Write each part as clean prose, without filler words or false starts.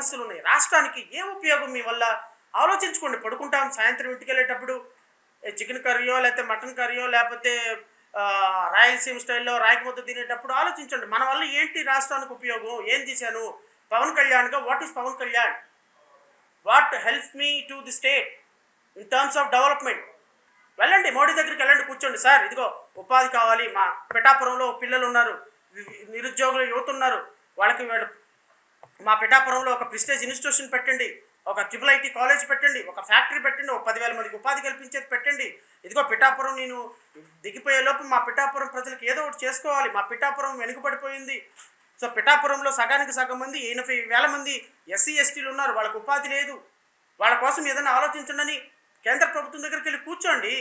సమస్యలు ఉన్నాయి. రాష్ట్రానికి ఏం ఉపయోగం మీ వల్ల? ఆలోచించుకోండి. పడుకుంటాం సాయంత్రం ఇంటికెళ్ళేటప్పుడు చికెన్ కర్రీయో, లేకపోతే మటన్ కర్రీయో, లేకపోతే రాయలసీమ స్టైల్‌లో రాగి ముద్ద తినేటప్పుడు ఆలోచించండి. మన వల్ల ఏంటి రాష్ట్రానికి ఉపయోగం? ఏం చేశాను? పవన్ కళ్యాణ్‌గా what is Pawan Kalyan? What helps me to the state in terms of development? వెళ్ళండి మోడీ దగ్గరికి వెళ్ళండి, కూర్చోండి. సార్ ఇదిగో ఉపాధి కావాలి, మా పిఠాపురంలో పిల్లలు ఉన్నారు, నిరుద్యోగుల యువత ఉన్నారు, వాళ్ళకి మా పిఠాపురంలో ఒక ప్రెస్టీజ్ ఇన్స్టిట్యూషన్ పెట్టండి, ఒక ట్రిపుల్ ఐటీ కాలేజ్ పెట్టండి, ఒక ఫ్యాక్టరీ పెట్టండి, ఒక 10,000 మందికి ఉపాధి కల్పించేది పెట్టండి. ఇదిగో పిఠాపురం నేను దిగిపోయేలోపు మా పిఠాపురం ప్రజలకు ఏదో ఒకటి చేసుకోవాలి, మా పిఠాపురం వెనుకబడిపోయింది. సో పిఠాపురంలో సగానికి సగం మంది 80,000 మంది ఎస్సీ ఎస్టీలు ఉన్నారు, వాళ్ళకు ఉపాధి లేదు, వాళ్ళ కోసం ఏదైనా ఆలోచించండి అని కేంద్ర ప్రభుత్వం దగ్గరికి వెళ్ళి కూర్చోండి.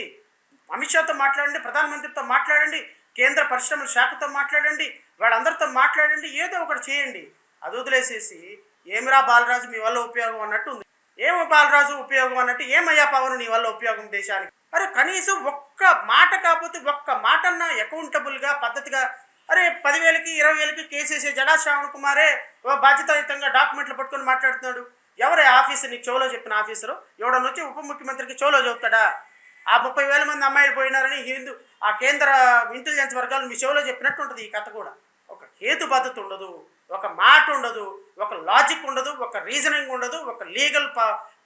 అమిత్ షాతో మాట్లాడండి, ప్రధానమంత్రితో మాట్లాడండి, కేంద్ర పరిశ్రమల శాఖతో మాట్లాడండి, వాళ్ళందరితో మాట్లాడండి, ఏదో ఒకటి చేయండి. అది వదిలేసేసి ఏమిరా బాలరాజు మీ వల్ల ఉపయోగం అన్నట్టు ఉంది. ఏమో బాలరాజు ఉపయోగం అన్నట్టు, ఏమయ్యా పవన్ నీ వల్ల ఉపయోగం దేశానికి? అరే కనీసం ఒక్క మాట, కాకపోతే ఒక్క మాటన్నా అకౌంటబుల్గా పద్ధతిగా. అరే 10,000కి 20,000కి కేసేసే జడా శ్రావణ్ కుమారే బాధ్యతాయుతంగా డాక్యుమెంట్లు పట్టుకొని మాట్లాడుతున్నాడు. ఎవరే ఆఫీసర్? నీకు చెవులో చెప్పిన ఆఫీసరు ఎవడన్నా వచ్చి ఉప ముఖ్యమంత్రికి చెవులో చెబుతాడా? ఆ 30,000 మంది అమ్మాయిలు పోయినారని ఆ కేంద్ర ఇంటెలిజెన్స్ వర్గాలు మీ చెవులో చెప్పినట్టు ఉంటుంది. ఈ కథ కూడా ఒక హేతుబద్ధత ఉండదు, ఒక మాట ఉండదు, ఒక లాజిక్ ఉండదు, ఒక రీజనింగ్ ఉండదు, ఒక లీగల్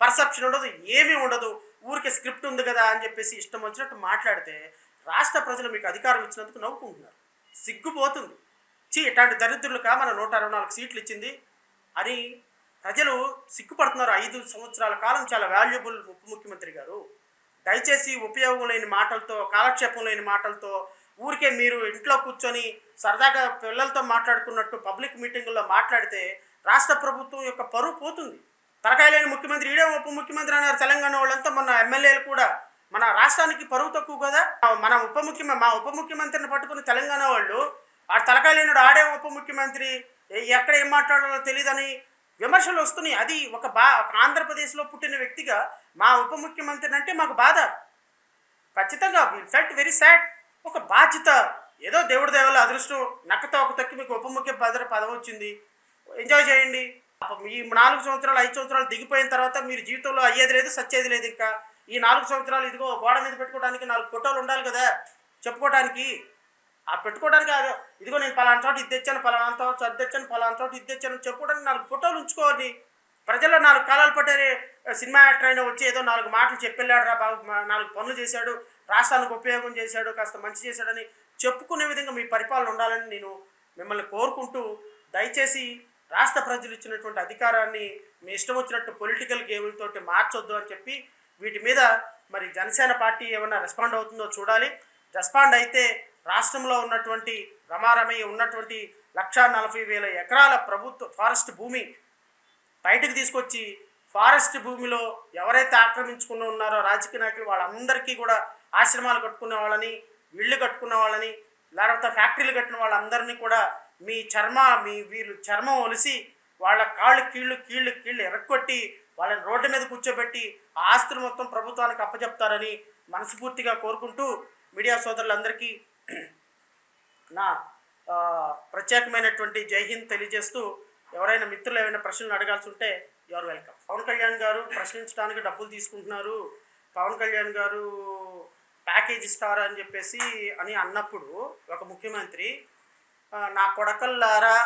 పర్సెప్షన్ ఉండదు, ఏమీ ఉండదు. ఊరికి స్క్రిప్ట్ ఉంది కదా అని చెప్పేసి ఇష్టం వచ్చినట్టు మాట్లాడితే రాష్ట్ర ప్రజలు మీకు అధికారం ఇచ్చినందుకు నవ్వుకుంటున్నారు. సిగ్గుపోతుంది. ఇట్లాంటి దరిద్రులుగా మన 164 సీట్లు ఇచ్చింది అని ప్రజలు సిగ్గుపడుతున్నారు. 5 సంవత్సరాల కాలం చాలా వాల్యుబుల్ ఉప ముఖ్యమంత్రి గారు. దయచేసి ఉపయోగం లేని మాటలతో, కాలక్షేపం లేని మాటలతో, ఊరికే మీరు ఇంట్లో కూర్చొని సరదాగా పిల్లలతో మాట్లాడుకున్నట్టు పబ్లిక్ మీటింగుల్లో మాట్లాడితే రాష్ట్ర ప్రభుత్వం యొక్క పరువు పోతుంది. తలకాయ లేని ముఖ్యమంత్రి ఈడే ఉప ముఖ్యమంత్రి అన్నారు తెలంగాణ వాళ్ళంతా, మొన్న ఎమ్మెల్యేలు కూడా. మన రాష్ట్రానికి పరువు తక్కువ కదా. మా ఉప ముఖ్యమంత్రిని పట్టుకుని తెలంగాణ వాళ్ళు ఆ తలకాయ లేనుడు ఆడే ఉప ముఖ్యమంత్రి ఎక్కడ ఏం మాట్లాడాలో తెలియదని విమర్శలు వస్తున్నాయి. అది ఒక ఆంధ్రప్రదేశ్లో పుట్టిన వ్యక్తిగా మా ఉప ముఖ్యమంత్రిని అంటే మాకు బాధ. ఖచ్చితంగా ఫెల్ట్ వెరీ సాడ్. ఒక బాధ్యత, ఏదో దేవుడి దేవల అదృష్టం నక్కతో ఒక తక్కి మీకు ఉప ముఖ్యమంత్రి పదవి వచ్చింది, ఎంజాయ్ చేయండి. ఈ 4 సంవత్సరాలు 5 సంవత్సరాలు దిగిపోయిన తర్వాత మీరు జీవితంలో అయ్యేది లేదు, సచ్చేది లేదు. ఇంకా ఈ 4 సంవత్సరాలు ఇదిగో గోడ మీద పెట్టుకోవడానికి 4 ఫోటోలు ఉండాలి కదా చెప్పుకోవడానికి. ఆ పెట్టుకోవడానికి ఇదిగో నేను పలానా చోట ఇది తెచ్చాను, పలానా చోట అది తెచ్చాను, పలానా చోట ఇది తెచ్చాను చెప్పుకోవడానికి 4 ఫోటోలు ఉంచుకోవాలి. ప్రజల్లో 4 కాలాలు పట్టారే సినిమా యాక్టర్ అయినా వచ్చి ఏదో 4 మాటలు చెప్పెళ్ళాడు రా బాబు, 4 పనులు చేశాడు, రాష్ట్రానికి ఉపయోగం చేశాడు, కాస్త మంచి చేశాడని చెప్పుకునే విధంగా మీ పరిపాలన ఉండాలని నేను మిమ్మల్ని కోరుకుంటూ, దయచేసి రాష్ట్ర ప్రజలు ఇచ్చినటువంటి అధికారాన్ని మీ ఇష్టం వచ్చినట్టు పొలిటికల్ గేములతోటి మార్చొద్దు అని చెప్పి, వీటి మీద మరి జనసేన పార్టీ ఏమన్నా రెస్పాండ్ అవుతుందో చూడాలి. రెస్పాండ్ అయితే రాష్ట్రంలో ఉన్నటువంటి రమారమయ్య ఉన్నటువంటి 140,000 ఎకరాల ప్రభుత్వ ఫారెస్ట్ భూమి బయటకు తీసుకొచ్చి, ఫారెస్ట్ భూమిలో ఎవరైతే ఆక్రమించుకుని ఉన్నారో రాజకీయ నాయకులు వాళ్ళందరికీ కూడా ఆశ్రమాలు కట్టుకునే వాళ్ళని, ఇళ్ళు కట్టుకున్న వాళ్ళని, లేకపోతే ఫ్యాక్టరీలు కట్టిన వాళ్ళందరినీ కూడా వీళ్ళు చర్మం ఒలిసి వాళ్ళ కీళ్ళు ఎరక్కొట్టి వాళ్ళని రోడ్డు మీద కూర్చోబెట్టి ఆ ఆస్తులు మొత్తం ప్రభుత్వానికి అప్పచెప్తారని మనస్ఫూర్తిగా కోరుకుంటూ, మీడియా సోదరులందరికీ నా ప్రత్యేకమైనటువంటి జై హింద్ తెలియజేస్తూ, ఎవరైనా మిత్రులు ఏమైనా ప్రశ్నలు అడగాల్సి ఉంటే యువర్ వెల్కమ్. పవన్ కళ్యాణ్ గారు ప్రశ్నించడానికి డబ్బులు తీసుకుంటున్నారు, పవన్ కళ్యాణ్ గారు ప్యాకేజ్ ఇస్తారా అని చెప్పేసి అన్నప్పుడు ఒక ముఖ్యమంత్రి నా కొడకల్లారా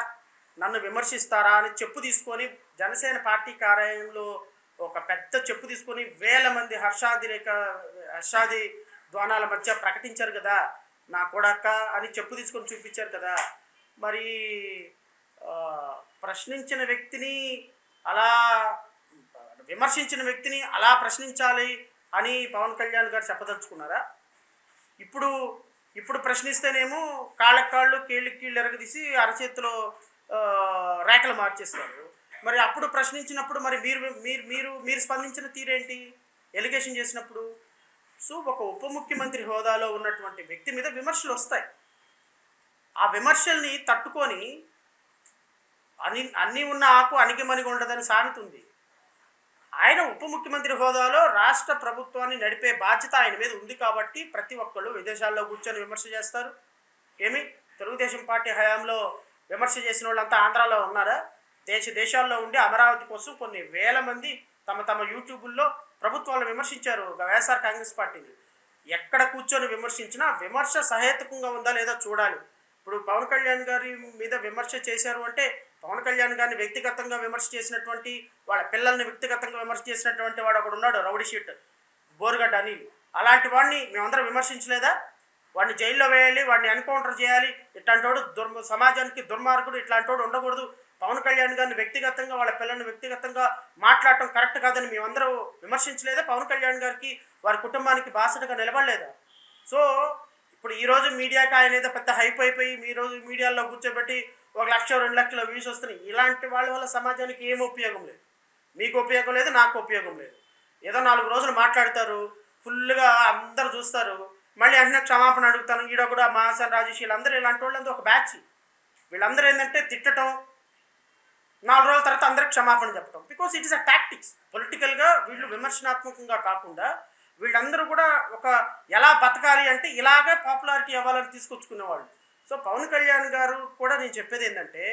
నన్ను విమర్శిస్తారా అని చెప్పు తీసుకొని జనసేన పార్టీ కార్యాలయంలో ఒక పెద్ద చెప్పు తీసుకొని 1000 మంది హర్షాది ధ్వానాల మధ్య ప్రకటించారు కదా నా కొడక అని చెప్పు తీసుకొని చూపించారు కదా. మరి ప్రశ్నించిన వ్యక్తిని అలా, విమర్శించిన వ్యక్తిని అలా ప్రశ్నించాలి అని పవన్ కళ్యాణ్ గారు చెప్పదలుచుకున్నారా? ఇప్పుడు ప్రశ్నిస్తేనేమో కాళ్ళు కీళ్ళు ఎరగదీసి అరచేతిలో రేఖలు మార్చేస్తారు. మరి అప్పుడు ప్రశ్నించినప్పుడు మరి మీరు స్పందించిన తీరేంటి ఎలిగేషన్ చేసినప్పుడు? సో ఒక ఉప ముఖ్యమంత్రి హోదాలో ఉన్నటువంటి వ్యక్తి మీద విమర్శలు వస్తాయి. ఆ విమర్శల్ని తట్టుకొని అన్నీ ఉన్న ఆకు అణిగిమణిగి ఉండదని సాగుతుంది. ఆయన ఉప ముఖ్యమంత్రి హోదాలో రాష్ట్ర ప్రభుత్వాన్ని నడిపే బాధ్యత ఆయన మీద ఉంది కాబట్టి ప్రతి ఒక్కళ్ళు విదేశాల్లో కూర్చొని విమర్శ చేస్తారు. తెలుగుదేశం పార్టీ హయాంలో విమర్శ చేసిన వాళ్ళంతా ఆంధ్రాలో ఉన్నారా? దేశాల్లో ఉండి అమరావతి కోసం కొన్ని వేల మంది తమ తమ యూట్యూబుల్లో ప్రభుత్వాలను విమర్శించారు వైఎస్ఆర్ కాంగ్రెస్ పార్టీని. ఎక్కడ కూర్చొని విమర్శించినా విమర్శ సహేతుకంగా ఉందా లేదా చూడాలి. ఇప్పుడు పవన్ కళ్యాణ్ గారి మీద విమర్శ చేశారు అంటే పవన్ కళ్యాణ్ గారిని వ్యక్తిగతంగా విమర్శ చేసినటువంటి, వాళ్ళ పిల్లల్ని వ్యక్తిగతంగా విమర్శ చేసినటువంటి వాడు ఒకడు ఉన్నాడు, రౌడీ షీటర్ బోరుగడ్డ అనిల్. అలాంటి వాడిని మేమందరం విమర్శించలేదా? వాడిని జైల్లో వేయాలి, వాడిని ఎన్కౌంటర్ చేయాలి, ఇట్లాంటి వాడు సమాజానికి దుర్మార్గుడు, ఇట్లాంటి వాడు ఉండకూడదు. పవన్ కళ్యాణ్ గారిని వ్యక్తిగతంగా వాళ్ళ పిల్లల్ని వ్యక్తిగతంగా మాట్లాడటం కరెక్ట్ కాదని మేమందరూ విమర్శించలేదా? పవన్ కళ్యాణ్ గారికి వారి కుటుంబానికి బాసటగా నిలబడలేదా? సో ఇప్పుడు ఈరోజు మీడియాకి ఆయన ఏదో పెద్ద హైప్ అయిపోయి ఈరోజు మీడియాలో కూర్చోబెట్టి 1,00,000 2,00,000 వ్యూస్ వస్తున్నాయి. ఇలాంటి వాళ్ళ వల్ల సమాజానికి ఏం ఉపయోగం లేదు. మీకు ఉపయోగం లేదు, నాకు ఉపయోగం లేదు. ఏదో 4 రోజులు మాట్లాడతారు, ఫుల్గా అందరు చూస్తారు, మళ్ళీ అన్నీ క్షమాపణ అడుగుతాను. ఈడ కూడా మహాసన్ రాజేష్ వీళ్ళందరూ ఇలాంటి వాళ్ళందరూ ఒక బ్యాచ్. వీళ్ళందరూ ఏంటంటే తిట్టడం, 4 రోజుల తర్వాత అందరికి క్షమాపణ చెప్పడం. Because it is a tactics. పొలిటికల్గా వీళ్ళు విమర్శనాత్మకంగా కాకుండా వీళ్ళందరూ కూడా ఒక ఎలా బతకాలి అంటే ఇలాగే పాపులారిటీ అవ్వాలని తీసుకొచ్చుకునేవాళ్ళు. సో పవన్ కళ్యాణ్ గారు కూడా నేను చెప్పేది ఏంటంటే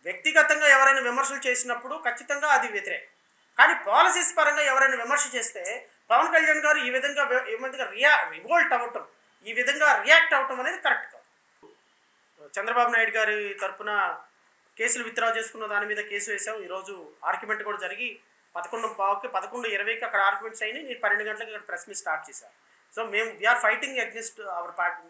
వ్యక్తిగతంగా ఎవరైనా విమర్శలు చేసినప్పుడు ఖచ్చితంగా అది వ్యతిరేకం. కానీ పాలసీస్ పరంగా ఎవరైనా విమర్శ చేస్తే పవన్ కళ్యాణ్ గారు ఈ విధంగా రివోల్ట్ అవ్వటం, ఈ విధంగా రియాక్ట్ అవ్వటం అనేది కరెక్ట్ కాదు. చంద్రబాబు నాయుడు గారి తరఫున కేసులు విత్డ్రా చేసుకున్న దాని మీద కేసు వేసాం. ఈరోజు ఆర్గ్యుమెంట్ కూడా జరిగి 11:15కి 11:20కి అక్కడ ఆర్గ్యుమెంట్స్ అయినాయి. నేను 12 గంటలకు ఇక్కడ ప్రెస్ మీట్ స్టార్ట్ చేశాను. సో మేము we are fighting against our party,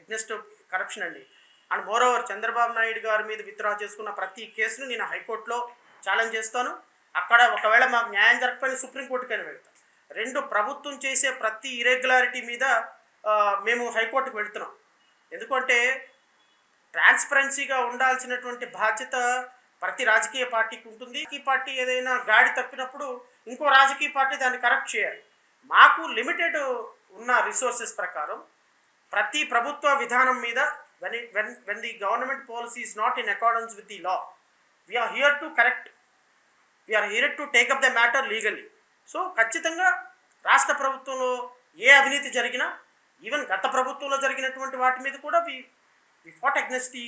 against corruption అండి. And moreover Chandrababu Naidu గారి మీద విత్డ్రా చేసుకున్న ప్రతి కేసును నేను హైకోర్టులో ఛాలెంజ్ చేస్తాను. అక్కడ ఒకవేళ మాకు న్యాయం జరగకపోయినా సుప్రీంకోర్టుకైనా వెళ్తాం. 2 ప్రభుత్వం చేసే ప్రతి ఇరెగ్యులారిటీ మీద మేము హైకోర్టుకు వెళ్తున్నాం. ఎందుకంటే ట్రాన్స్పరెన్సీగా ఉండాల్సినటువంటి బాధ్యత ప్రతి రాజకీయ పార్టీకి ఉంటుంది. ఈ పార్టీ ఏదైనా గాడి తప్పినప్పుడు ఇంకో రాజకీయ పార్టీ దాన్ని కరెక్ట్ చేయాలి. మాకు లిమిటెడ్ ఉన్న రిసోర్సెస్ ప్రకారం ప్రతి ప్రభుత్వ విధానం మీద when the government policy is not in accordance with the law, we are here to correct, we are here to take up the matter legally. So ఖచ్చితంగా రాష్ట్ర ప్రభుత్వంలో ఏ అవినీతి జరిగినా, ఈవెన్ గత ప్రభుత్వంలో జరిగినటువంటి వాటి మీద కూడా we fought against the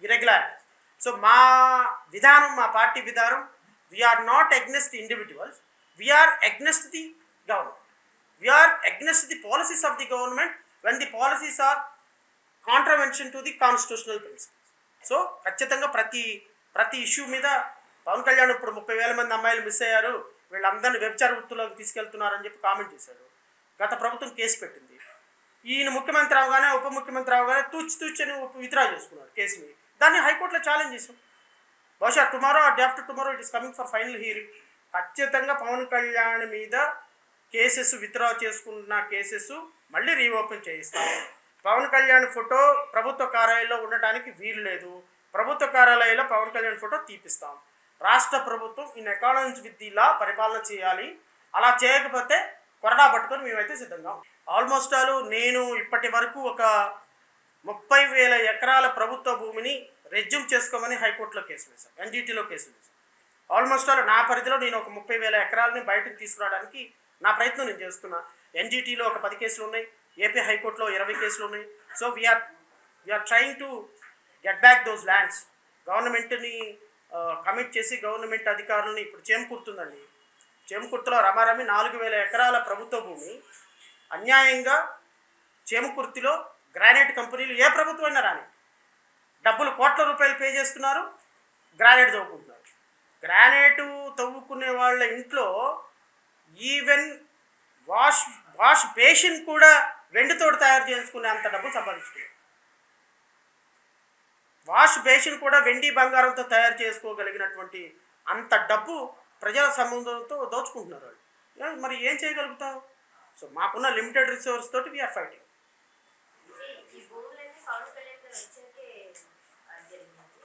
irregularities. So మా విధానం, మా పార్టీ విధానం, we are not against the individuals, we are against the government, we are against the policies of the government when the policies are contravention to the constitutional principles. So ఖచ్చితంగా ప్రతి issue మీద పవన్ కళ్యాణ్ ఇప్పుడు 30,000 మంది అమ్మాయిలు miss అయ్యారు, వీళ్ళందరినీ వ్యభిచార వృత్తుల్లోకి తీసుకెళ్తున్నారని చెప్పి కామెంట్ చేశాడు. గత ప్రభుత్వం కేసు పెట్టింది. ఈయన ముఖ్యమంత్రి అవగానే, ఉప ముఖ్యమంత్రి అవగానే తూచని విత్డ్రా చేసుకున్నాడు కేసుని. దాన్ని హైకోర్టులో ఛాలెంజ్ చేశాం. బహుశా tomorrow day after tomorrow it is coming for final hearing. ఖచ్చితంగా పవన్ కళ్యాణ్ మీద కేసెస్ విత్డ్రా చేసుకున్న కేసెస్ మళ్ళీ రీఓపెన్ చేయిస్తాం. పవన్ కళ్యాణ్ ఫోటో ప్రభుత్వ కార్యాలయంలో ఉండటానికి వీలు లేదు. ప్రభుత్వ కార్యాలయంలో పవన్ కళ్యాణ్ ఫోటో తీపిస్తాం. రాష్ట్ర ప్రభుత్వం in accordance with the law పరిపాలన చేయాలి. అలా చేయకపోతే కొరడా పట్టుకొని మేమైతే సిద్ధంగా ఉంటాం. ఆల్మోస్ట్ నేను ఇప్పటి వరకు ఒక 30,000 ఎకరాల ప్రభుత్వ భూమిని రెజ్యూమ్ చేసుకోమని హైకోర్టులో కేసు వేశాను, ఎన్జిటీలో కేసు వేశాను. ఆల్మోస్ట్ నా పరిధిలో నేను ఒక 30,000 ఎకరాలని బయటకు తీసుకురావడానికి నా ప్రయత్నం నేను చేస్తున్నా. ఎన్జిటీలో ఒక 10 కేసులు ఉన్నాయి, ఏపీ హైకోర్టులో 20 కేసులు ఉన్నాయి. So we are trying to get back those lands. గవర్నమెంట్ని కమిట్ చేసి గవర్నమెంట్ అధికారులని ఇప్పుడు చేమకుర్తుందండి. చేమకుర్తిలో రమారమి 4,000 ఎకరాల ప్రభుత్వ భూమి అన్యాయంగా చేమకుర్తిలో గ్రానైట్ కంపెనీలు, ఏ ప్రభుత్వం అయినా రాని, డబ్బులు కోట్ల రూపాయలు పే చేస్తున్నారు, గ్రానైట్ తవ్వుకుంటున్నారు. గ్రానైట్ తవ్వుకునే వాళ్ళ ఇంట్లో ఈవెన్ వాష్ బేసిన్ కూడా వెండితో తయారు చేసుకునే అంత డబ్బులు సంపాదించుకున్నారు. వాష్ బేసిన్ కూడా వెండి బంగారంతో తయారు చేసుకోగలిగినటువంటి అంత డబ్బు ప్రజల సంబంధంతో దోచుకుంటున్నారు వాళ్ళు. మరి ఏం చేయగలుగుతావు? సో మాకున్న లిమిటెడ్ రిసోర్స్ తోటి వీఆర్ ఫైటింగ్.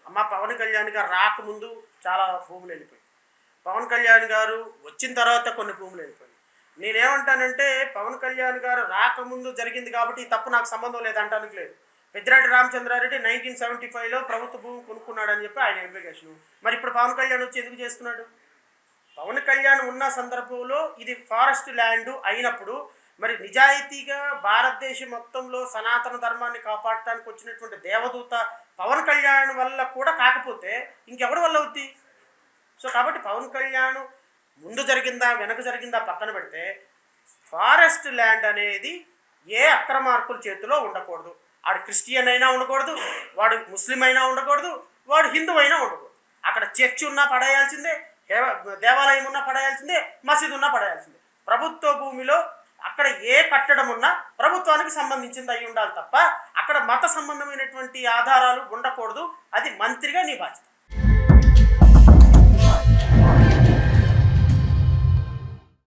అమ్మ పవన్ కళ్యాణ్ గారు రాకముందు చాలా భూములు వెళ్ళిపోయాయి. పవన్ కళ్యాణ్ గారు వచ్చిన తర్వాత కొన్ని భూములు వెళ్ళిపోయాయి. నేనేమంటానంటే పవన్ కళ్యాణ్ గారు రాకముందు జరిగింది కాబట్టి ఈ తప్పు నాకు సంబంధం లేదంటానికి లేదు. పెద్దిరెడ్డి రామచంద్రారెడ్డి 1975లో ప్రభుత్వ భూమి కొనుక్కున్నాడని చెప్పి ఆయన అప్లికేషన్. మరి ఇప్పుడు పవన్ కళ్యాణ్ వచ్చి ఎందుకు చేస్తున్నాడు? పవన్ కళ్యాణ్ ఉన్న సందర్భంలో ఇది ఫారెస్ట్ ల్యాండ్ అయినప్పుడు మరి నిజాయితీగా భారతదేశం మొత్తంలో సనాతన ధర్మాన్ని కాపాడటానికి వచ్చినటువంటి దేవదూత పవన్ కళ్యాణ్ వల్ల కూడా కాకపోతే ఇంకెవరి వల్ల అవుద్ది? సో కాబట్టి పవన్ కళ్యాణ్ ముందు జరిగిందా వెనక జరిగిందా పక్కన పెడితే ఫారెస్ట్ ల్యాండ్ అనేది ఏ అక్రమార్కుల చేతిలో ఉండకూడదు. వాడు క్రిస్టియన్ అయినా ఉండకూడదు, వాడు ముస్లిం అయినా ఉండకూడదు, వాడు హిందూ అయినా ఉండకూడదు. అక్కడ చర్చి ఉన్నా పడేయాల్సిందే, దేవాలయం ఉన్నా పడేయాల్సిందే, మసీదు ఉన్నా పడేయాల్సిందే. ప్రభుత్వ భూమిలో అక్కడ ఏ కట్టడం ఉన్నా ప్రభుత్వానికి సంబంధించింది అయి ఉండాలి తప్ప అక్కడ మత సంబంధమైనటువంటి ఆధారాలు ఉండకూడదు. అది మంత్రిగా నీ బాధ్యత.